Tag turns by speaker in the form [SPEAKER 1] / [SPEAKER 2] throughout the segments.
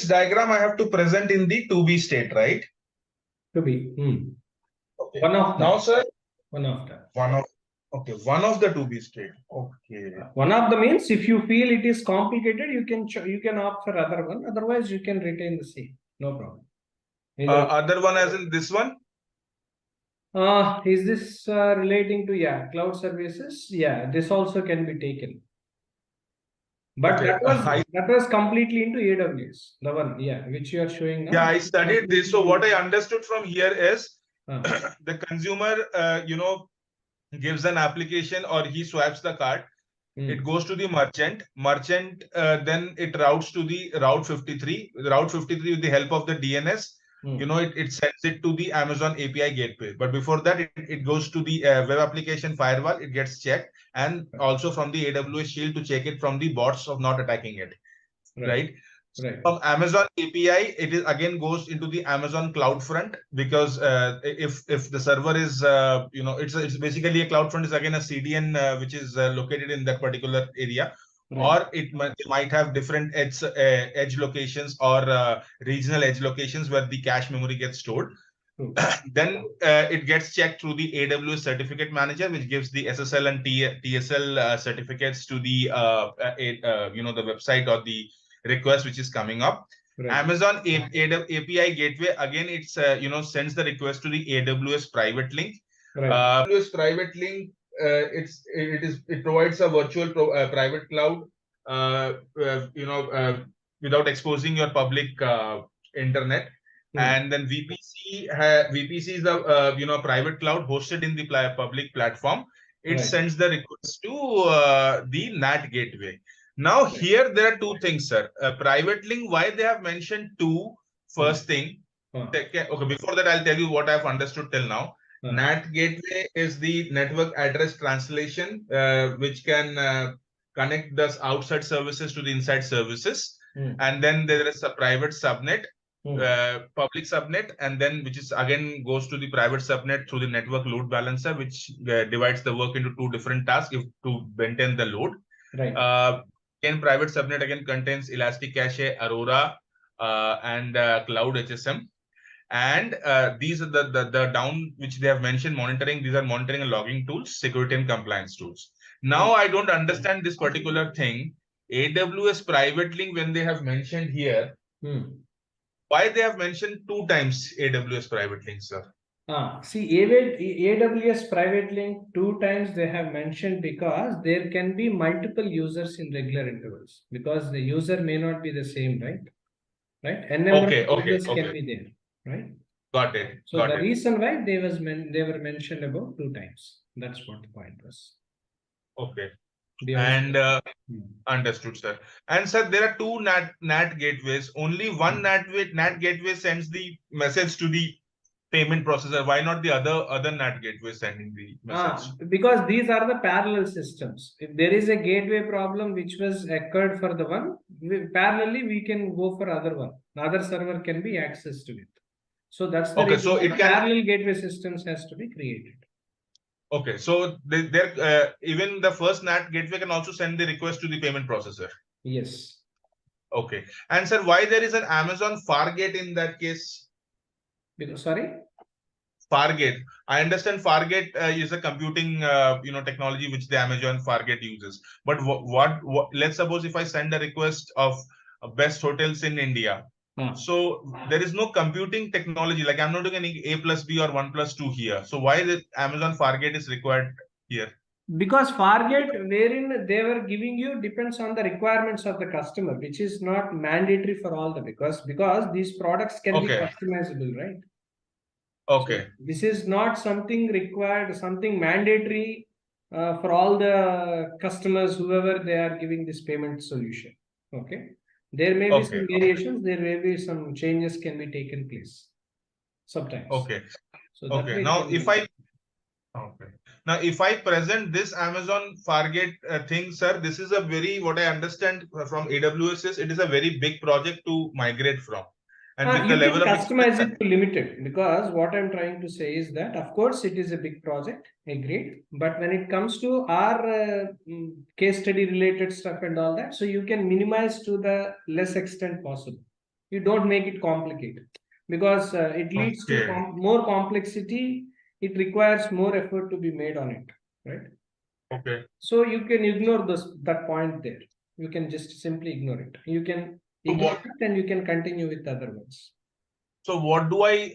[SPEAKER 1] diagram I have to present in the to be state, right?
[SPEAKER 2] To be.
[SPEAKER 1] Okay.
[SPEAKER 2] One of them.
[SPEAKER 1] Now, sir,
[SPEAKER 2] One of them.
[SPEAKER 1] one of the to be state. Okay.
[SPEAKER 2] One of the means, if you feel it is complicated, you can opt for other one. Otherwise, you can retain the same. No problem.
[SPEAKER 1] Other one as in this one?
[SPEAKER 2] Is this relating to cloud services? Yeah, this also can be taken. But
[SPEAKER 1] Okay.
[SPEAKER 2] that was completely into AWS. The one, which you are showing now.
[SPEAKER 1] Yeah, I studied this. So what I understood from here is the consumer, gives an application or he swipes the card. It goes to the merchant. Then it routes to the Route 53. Route 53 with the help of the DNS. It sends it to the Amazon API gateway. But before that, it goes to the web application firewall. It gets checked, and also from the AWS Shield to check it from the bots of not attacking it. Right.
[SPEAKER 2] Right.
[SPEAKER 1] From Amazon API, it is again goes into the Amazon CloudFront, because if the server is it's basically a CloudFront is again a CDN which is located in that particular area. Right. Or it might have different edge locations or regional edge locations where the cache memory gets stored. Then it gets checked through the AWS Certificate Manager, which gives the SSL and TSL certificates to the the website or the request which is coming up. Right. Amazon API gateway, again, it's sends the request to the AWS private link. Right. AWS private link, it provides a virtual private cloud without exposing your public internet. And then VPC is a private cloud hosted in the public platform. It sends the request to the NAT gateway. Now here there are two things, sir. Private link, why they have mentioned two? First thing. Okay, before that I'll tell you what I've understood till now. NAT gateway is the network address translation, which can connect the outside services to the inside services. And then there is a private subnet, public subnet, and then which is again goes to the private subnet through the network load balancer, which divides the work into two different tasks to maintain the load. Right. Again, private subnet again contains Elastic Cache, Aurora, and Cloud HSM. And these are the down which they have mentioned monitoring. These are monitoring and logging tools, security and compliance tools. Now I don't understand this particular thing. AWS private link, when they have mentioned here, why they have mentioned two times AWS private link, sir?
[SPEAKER 2] See, AWS private link 2 times they have mentioned because there can be multiple users in regular intervals, because the user may not be the same, right? Right? N number of users can be there, right?
[SPEAKER 1] Got it.
[SPEAKER 2] So the reason why they were mentioned about 2 times. That's what the point was. Okay.
[SPEAKER 1] And understood, sir. And sir, there are two NAT gateways. Only one NAT gateway sends the message to the payment processor. Why not the other NAT gateway sending the message?
[SPEAKER 2] Because these are the parallel systems. If there is a gateway problem which was occurred for the one, parallelly we can go for other one. Another server can be accessed to it. So that's the reason. So parallel gateway systems has to be created.
[SPEAKER 1] Okay, so even the first NAT gateway can also send the request to the payment processor.
[SPEAKER 2] Yes.
[SPEAKER 1] Okay. And sir, why there is an Amazon Fargate in that case?
[SPEAKER 2] Because, sorry?
[SPEAKER 1] Fargate. I understand Fargate is a computing technology which the Amazon Fargate uses. But what let's suppose if I send a request of best hotels in India. So there is no computing technology. Like I'm not doing any A plus B or 1 plus 2 here. So why the Amazon Fargate is required here?
[SPEAKER 2] Because Fargate, wherein they were giving you, depends on the requirements of the customer, which is not mandatory for all the because these products can be customizable, right?
[SPEAKER 1] Okay.
[SPEAKER 2] So this is not something required, something mandatory for all the customers, whoever they are giving this payment solution. Okay. There may be some variations, there may be some changes can be taken place sometimes.
[SPEAKER 1] Okay. So now if I present this Amazon Fargate thing, sir, this is a very, what I understand from AWS is it is a very big project to migrate from. And with the level of
[SPEAKER 2] customize it to limited, because what I'm trying to say is that of course it is a big project, agreed, but when it comes to our case study related stuff and all that, so you can minimize to the less extent possible. You don't make it complicated, because it leads to more complexity. It requires more effort to be made on it, right?
[SPEAKER 1] Okay.
[SPEAKER 2] So you can ignore that point there. You can just simply ignore it. You can ignore it and you can continue with other ones.
[SPEAKER 1] So what do I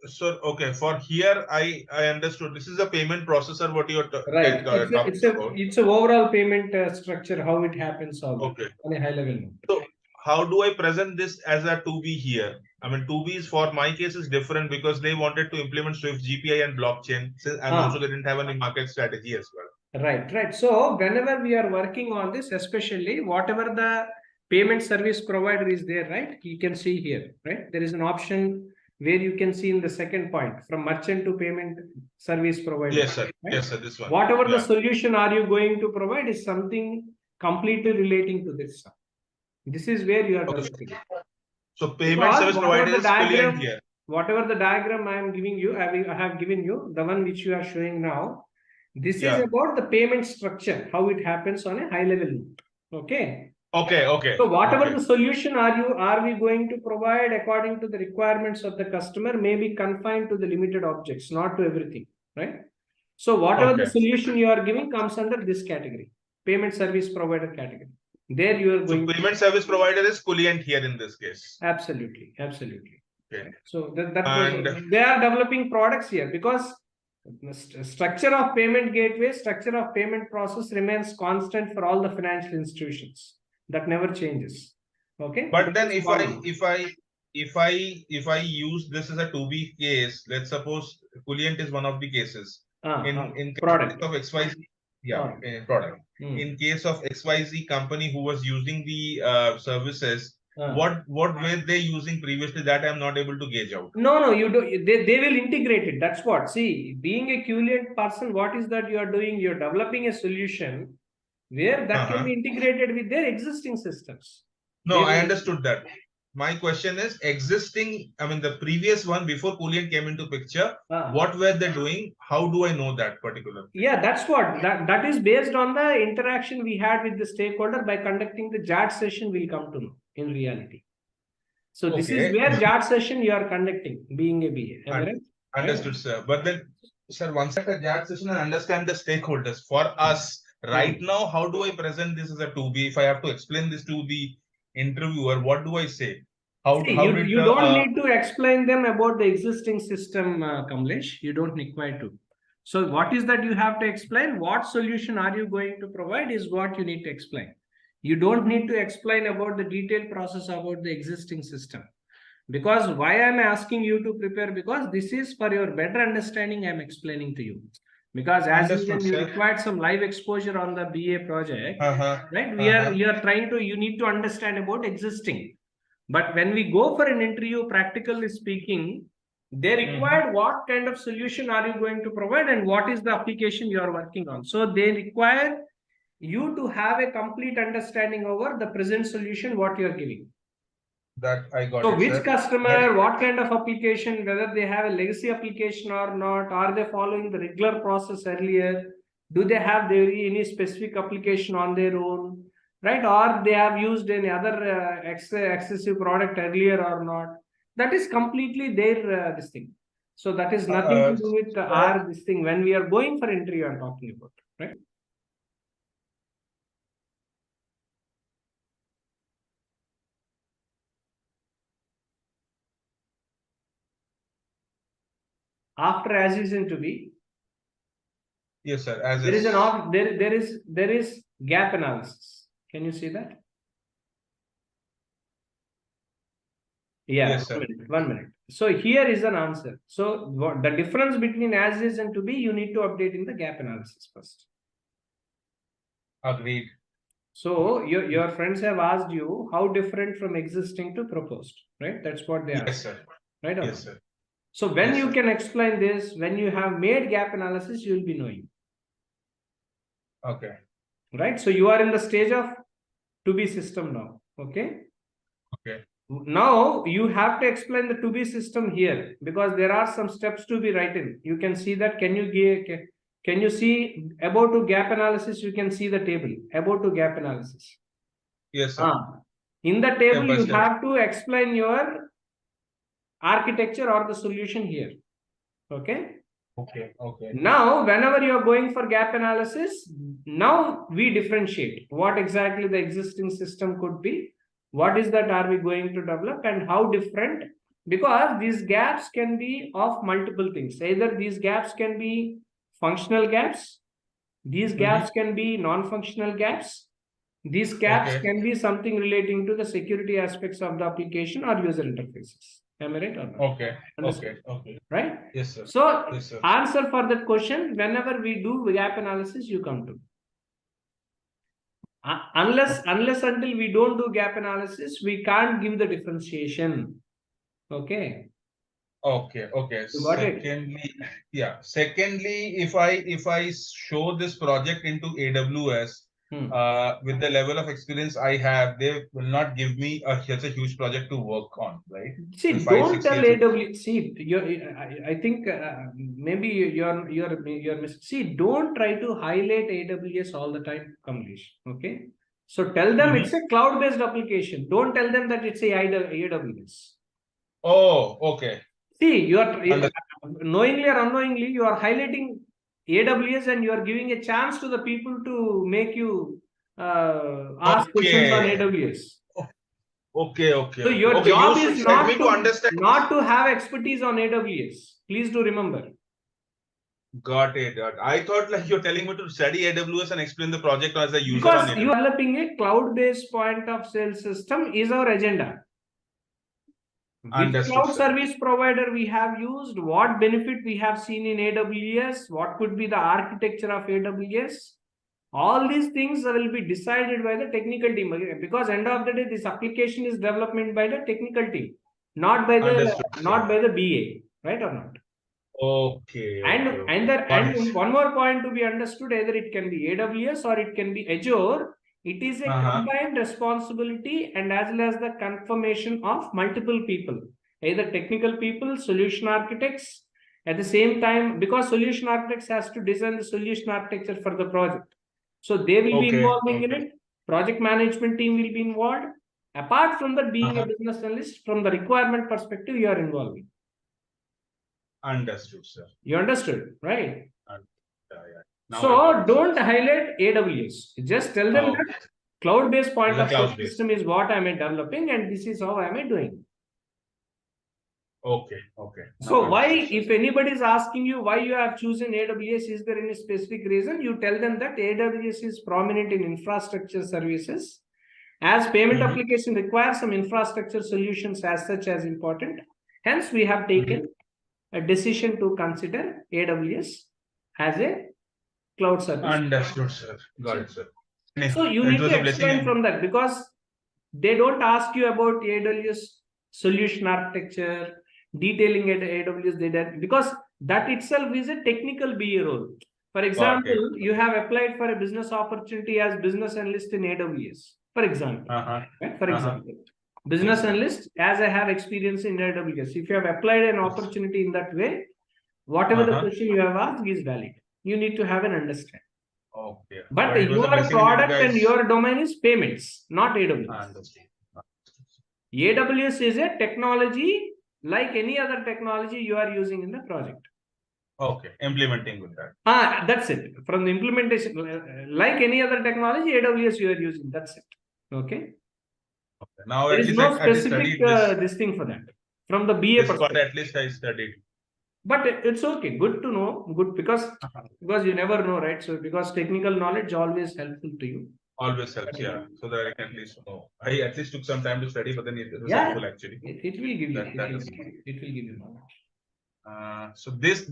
[SPEAKER 1] so okay, for here I understood this is a payment processor what you're
[SPEAKER 2] right.
[SPEAKER 1] Talking about.
[SPEAKER 2] It's a overall payment structure, how it happens on a high level note.
[SPEAKER 1] So how do I present this as a 2B here? I mean, 2B is for my case is different because they wanted to implement Swift GPI and blockchain, and also they didn't have any market strategy as well.
[SPEAKER 2] Right. So whenever we are working on this, especially whatever the payment service provider is there, right? You can see here, right? There is an option where you can see in the second point, from merchant to payment service provider.
[SPEAKER 1] Yes, sir.
[SPEAKER 2] Right?
[SPEAKER 1] Yes, sir. This one.
[SPEAKER 2] Whatever the solution are you going to provide is something completely relating to this. This is where you are developing.
[SPEAKER 1] So payment service provider is diagram here.
[SPEAKER 2] Whatever the diagram I am giving you, I have given you, the one which you are showing now. This is about the payment structure, how it happens on a high level. Okay. So whatever the solution are we going to provide according to the requirements of the customer may be confined to the limited objects, not to everything, right? So whatever the solution you are giving comes under this category, payment service provider category. There you are going.
[SPEAKER 1] So payment service provider is Kuliant here in this case.
[SPEAKER 2] Absolutely.
[SPEAKER 1] Okay.
[SPEAKER 2] So they are developing products here, because structure of payment gateway, structure of payment process remains constant for all the financial institutions. That never changes. Okay.
[SPEAKER 1] But then if I use this as a 2B case, let's suppose Kuliant is one of the cases. In product of XYZ, product. In case of XYZ company who was using the services, what were they using previously that I'm not able to gauge out?
[SPEAKER 2] No, you do. They will integrate it. That's what. See, being a Kuliant person, what is that you are doing? You're developing a solution where that can be integrated with their existing systems.
[SPEAKER 1] No, I understood that. My question is existing, I mean the previous one before Kuliant came into picture, what were they doing? How do I know that particular?
[SPEAKER 2] Yeah, that's what. That is based on the interaction we had with the stakeholder by conducting the JAT session, we'll come to know in reality. So this is where JAT session you are conducting, being a BA. Right?
[SPEAKER 1] Understood, sir. But then, sir, once at a JAT session and understand the stakeholders, for us, right now, how do I present this as a 2B? If I have to explain this to the interviewer, what do I say?
[SPEAKER 2] You don't need to explain them about the existing system, Kamlesh. You don't require to. So what is that you have to explain? What solution are you going to provide is what you need to explain. You don't need to explain about the detailed process about the existing system. Because why I'm asking you to prepare? Because this is for your better understanding I'm explaining to you. Because as you required some live exposure on the BA project, right? You need to understand about existing. But when we go for an interview, practically speaking, they require what kind of solution are you going to provide and what is the application you are working on. So they require you to have a complete understanding over the present solution, what you are giving.
[SPEAKER 1] That I got.
[SPEAKER 2] So which customer, what kind of application, whether they have a legacy application or not, are they following the regular process earlier? Do they have any specific application on their own? Right, or they have used any other excessive product earlier or not? That is completely their this thing. So that is nothing to do with our this thing. When we are going for interview, I'm talking about, right? After as is and to be.
[SPEAKER 1] Yes, sir. As
[SPEAKER 2] there is there is gap analysis. Can you see that? Yeah,
[SPEAKER 1] yes, sir.
[SPEAKER 2] 1 minute. So here is an answer. So what the difference between as is and to be, you need to update in the gap analysis first.
[SPEAKER 1] Agreed.
[SPEAKER 2] So your friends have asked you how different from existing to proposed, right? That's what they asked.
[SPEAKER 1] Yes, sir.
[SPEAKER 2] Right?
[SPEAKER 1] Yes, sir.
[SPEAKER 2] So when you can explain this, when you have made gap analysis, you will be knowing.
[SPEAKER 1] Okay.
[SPEAKER 2] Right? So you are in the stage of to be system now. Okay.
[SPEAKER 1] Okay.
[SPEAKER 2] Now you have to explain the to be system here because there are some steps to be written. You can see that. Can you see about to gap analysis? You can see the table about to gap analysis.
[SPEAKER 1] Yes, sir.
[SPEAKER 2] In the table, you
[SPEAKER 1] step.
[SPEAKER 2] have to explain your architecture or the solution here. Okay.
[SPEAKER 1] Okay.
[SPEAKER 2] Now, whenever you are going for gap analysis, now we differentiate what exactly the existing system could be, what is that are we going to develop, and how different, because these gaps can be of multiple things. Either these gaps can be functional gaps, these gaps can be non-functional gaps, these gaps can be something relating to the security aspects of the application or user interfaces. Am I right or not?
[SPEAKER 1] Okay.
[SPEAKER 2] Understood?
[SPEAKER 1] Okay.
[SPEAKER 2] Right?
[SPEAKER 1] Yes, sir.
[SPEAKER 2] So,
[SPEAKER 1] Yes, sir.
[SPEAKER 2] answer for that question, whenever we do gap analysis, you come to. Unless until we don't do gap analysis, we can't give the differentiation. Okay.
[SPEAKER 1] Okay.
[SPEAKER 2] You got it?
[SPEAKER 1] Secondly, if I show this project into AWS, with the level of experience I have, they will not give me such a huge project to work on, right?
[SPEAKER 2] See,
[SPEAKER 1] With
[SPEAKER 2] don't
[SPEAKER 1] 5-6
[SPEAKER 2] tell
[SPEAKER 1] years.
[SPEAKER 2] AWS. See, I think maybe you're see. Don't try to highlight AWS all the time, Kamlesh. Okay. So tell them it's a cloud-based application. Don't tell them that it's a AWS.
[SPEAKER 1] Oh, okay.
[SPEAKER 2] See, you are knowingly or unknowingly, you are highlighting AWS and you are giving a chance to the people to make you ask questions on AWS.
[SPEAKER 1] Okay.
[SPEAKER 2] So your job is not to have expertise on AWS. Please do remember.
[SPEAKER 1] Got it. I thought like you're telling me to study AWS and explain the project as a user.
[SPEAKER 2] Because you are developing a cloud-based point of sale system is our agenda. Which cloud service provider we have used, what benefit we have seen in AWS, what could be the architecture of AWS. All these things will be decided by the technical team, because end of the day, this application is development by the technical team, not by the BA, right or not?
[SPEAKER 1] Okay.
[SPEAKER 2] And one more point to be understood, either it can be AWS or it can be Azure. It is a combined responsibility and as well as the confirmation of multiple people, either technical people, solution architects, at the same time, because solution architects has to design the solution architecture for the project. So they will be involving in it. Project management team will be involved. Apart from that, being a business analyst, from the requirement perspective, you are involving.
[SPEAKER 1] Understood, sir.
[SPEAKER 2] You understood, right?
[SPEAKER 1] Yeah.
[SPEAKER 2] So don't highlight AWS. Just tell them that cloud-based point of sale system is what I am developing and this is how I am doing.
[SPEAKER 1] Okay.
[SPEAKER 2] So why, if anybody is asking you why you have chosen AWS, is there any specific reason? You tell them that AWS is prominent in infrastructure services. As payment application requires some infrastructure solutions as such as important. Hence, we have taken a decision to consider AWS as a cloud service.
[SPEAKER 1] Understood, sir. Got it, sir.
[SPEAKER 2] So you need to explain from that, because they don't ask you about AWS solution architecture, detailing at AWS data, because that itself is a technical BA role. For example, you have applied for a business opportunity as business analyst in AWS. For example, right? For example, business analyst, as I have experience in AWS. If you have applied an opportunity in that way, whatever the question you have asked is valid. You need to have an understanding.
[SPEAKER 1] Okay.
[SPEAKER 2] But your product and your domain is payments, not AWS. AWS is a technology like any other technology you are using in the project.
[SPEAKER 1] Okay, implementing with that.
[SPEAKER 2] That's it. From the implementation, like any other technology, AWS you are using. That's it. Okay.
[SPEAKER 1] Now
[SPEAKER 2] there is no specific this thing for that. From the BA perspective.
[SPEAKER 1] At least I studied.
[SPEAKER 2] But it's okay. Good to know. Good because you never know, right? So because technical knowledge always helpful to you.
[SPEAKER 1] Always helps, yeah. So that I can at least know. I at least took some time to study, but then it was helpful actually.
[SPEAKER 2] It will give you. It will give you knowledge.
[SPEAKER 1] So this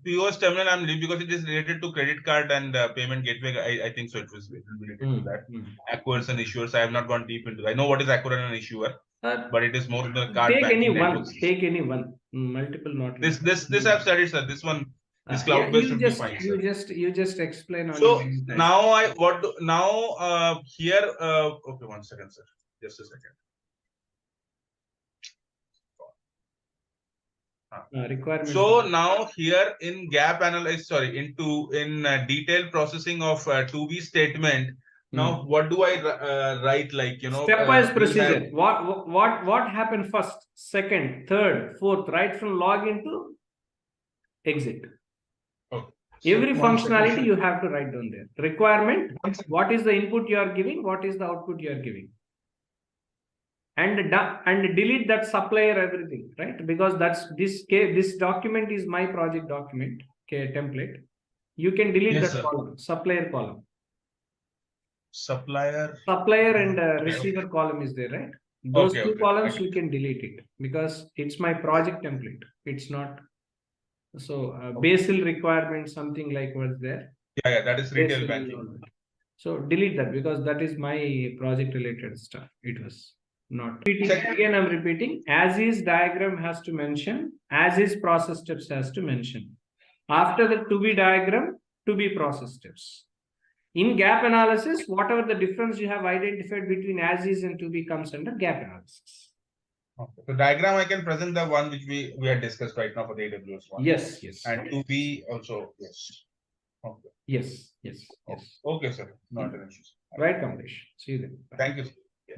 [SPEAKER 1] POS terminal I'm leaving because it is related to credit card and payment gateway. I think so. It was related to that. Acquirers and issuers. I have not gone deep into that. I know what is acquirer and issuer, but it is more the card banking networks.
[SPEAKER 2] Take any one. Multiple not.
[SPEAKER 1] This I've studied, sir. This one. This cloud based should be fine.
[SPEAKER 2] You just explain on.
[SPEAKER 1] So now here. Okay, 1 second, sir. Just a second.
[SPEAKER 2] Requirements.
[SPEAKER 1] So now here in gap analysis, in detailed processing of 2B statement, Now, what do I write? Like,
[SPEAKER 2] stepwise procedure. What happened first, second, third, fourth, right from login to exit.
[SPEAKER 1] Okay.
[SPEAKER 2] Every functionality you have to write down there. Requirement, what is the input you are giving, what is the output you are giving. And delete that supplier everything, right? Because that's this document is my project document, okay, template. You can delete that column, supplier column. Supplier and receiver column is there, right? Those two columns you can delete it because it's my project template. It's not. So Basil requirement, something like what's there.
[SPEAKER 1] Yeah, that is retail banking.
[SPEAKER 2] So delete that because that is my project related stuff. It was not. Again, I'm repeating. As is diagram has to mention. As is process steps has to mention. After the to be diagram, to be process steps. In gap analysis, whatever the difference you have identified between as is and to be comes under gap analysis.
[SPEAKER 1] Okay. So diagram, I can present the one which we had discussed right now for the AWS one.
[SPEAKER 2] Yes.
[SPEAKER 1] And to be also, yes. Okay.
[SPEAKER 2] Yes.
[SPEAKER 1] Okay, sir. Not an issue.
[SPEAKER 2] Right, Kamlesh. See you then.
[SPEAKER 1] Bye. Thank you, sir. Yeah.